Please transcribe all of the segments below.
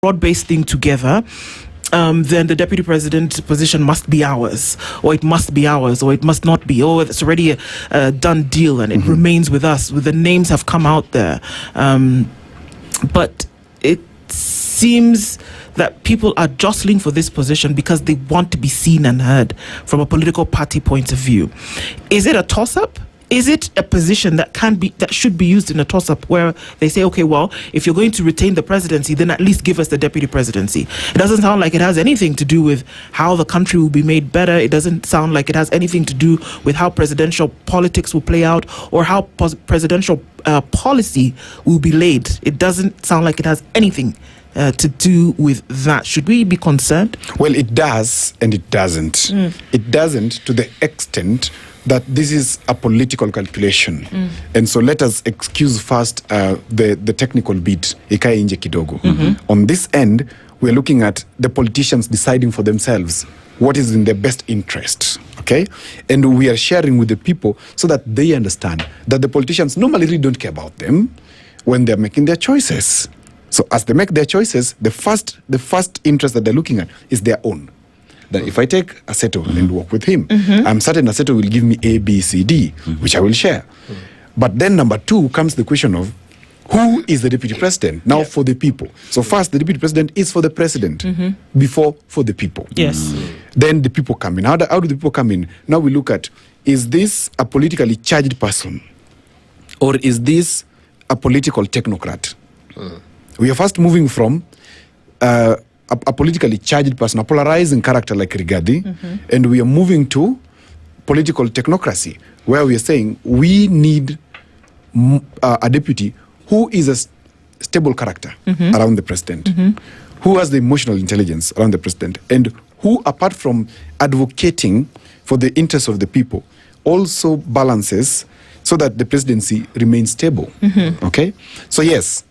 broad-based thing together, then the deputy president position must be ours, or it must be ours, or it must not be. Oh, it's already a done deal, and it remains with us. The names have come out there, but it seems that people are jostling for this position because they want to be seen and heard from a political party point of view. Is it a toss-up? Is it a position that should be used in a toss-up where they say, okay, well, if you're going to retain the presidency, then at least give us the deputy presidency? It doesn't sound like it has anything to do with how the country will be made better. It doesn't sound like it has anything to do with how presidential politics will play out or how presidential policy will be laid. It doesn't sound like it has anything to do with that. Should we be concerned? Well, it does and it doesn't. It doesn't to the extent that this is a political calculation. And so let us excuse first the technical bit, ikae nje kidogo. On this end, we're looking at the politicians deciding for themselves what is in their best interest, okay? And we are sharing with the people so that they understand that the politicians normally really don't care about them when they're making their choices. So as they make their choices, the first interest that they're looking at is their own. That if I take Aseto and work with him, I'm certain Aseto will give me A, B, C, D, which I will share. But then number two comes the question of who is the deputy president now for the people. So first, the deputy president is for the president before for the people. Yes. Then the people come in. How do the people come in? Now we look at, is this a politically charged person? Or is this a political technocrat? We are first moving from a politically charged person, a polarizing character like Rigathi, and we are moving to political technocracy, where we are saying we need a deputy who is a stable character around the president, who has the emotional intelligence around the president, and who, apart from advocating for the interests of the people, also balances so that the presidency remains stable. Okay? So yes,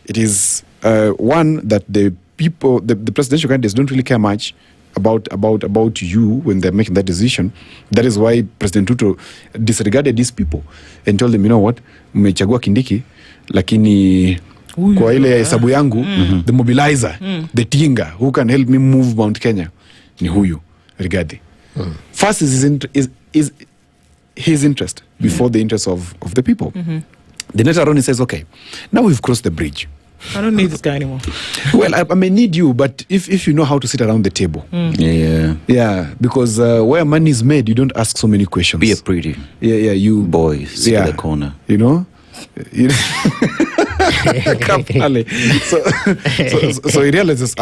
it is one that the people, the presidential candidates don't really care much about you when they're making that decision. That is why President Ruto disregarded these people and told them, you know what, mmechagua Kindiki, lakini kwa ile hesabu yangu, the mobilizer, the tinga, who can help me move Mount Kenya, ni huyu, Rigathi. First is his interest before the interest of the people. Then later on he says, okay, now we've crossed the bridge. I don't need this guy anymore. Well, I may need you, but if you know how to sit around the table. Yeah, because where money is made, you don't ask so many questions. Be a pretty. Yeah, you boy, sit in the corner. You know? So he realizes,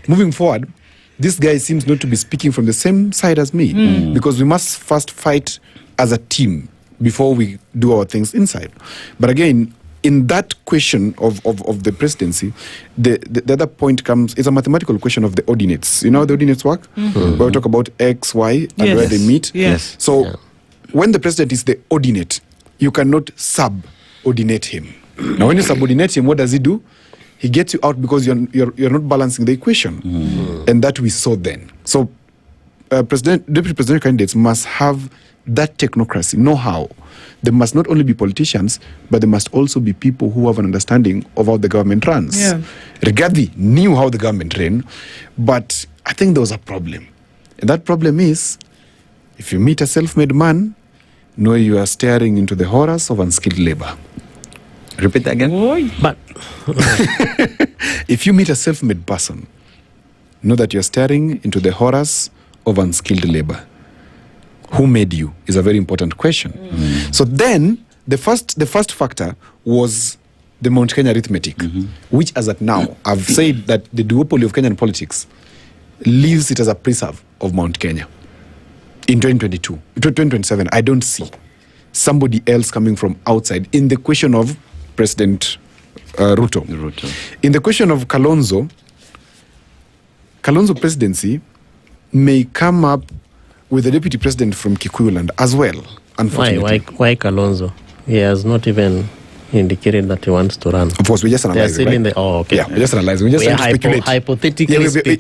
moving forward, this guy seems not to be speaking from the same side as me, because we must first fight as a team before we do our things inside. But again, in that question of the presidency, the other point comes, it's a mathematical question of the ordinates. You know how the ordinates work? Where we talk about X, Y, and where they meet. Yes. So when the president is the ordinate, you cannot subordinate him. Now when you subordinate him, what does he do? He gets you out because you're not balancing the equation. And that we saw then. So deputy presidential candidates must have that technocracy, know-how. They must not only be politicians, but they must also be people who have an understanding of how the government runs. Rigathi knew how the government ran, but I think there was a problem. And that problem is, if you meet a self-made man, know you are staring into the horrors of unskilled labor. Repeat that again? But if you meet a self-made person, know that you're staring into the horrors of unskilled labor. Who made you is a very important question. So then, the first factor was the Mount Kenya arithmetic, which as at now, I've said that the duopoly of Kenyan politics leaves it as a preserve of Mount Kenya. In 2027, I don't see somebody else coming from outside in the question of President Ruto. In the question of Kalonzo presidency may come up with the deputy president from Kikuyu as well, unfortunately. Why Kalonzo? He has not even indicated that he wants to run. Of course, we're just analyzing. They're still in the... Oh, okay. Yeah, we're just analyzing. We're just trying to speculate. Hypothetically speaking.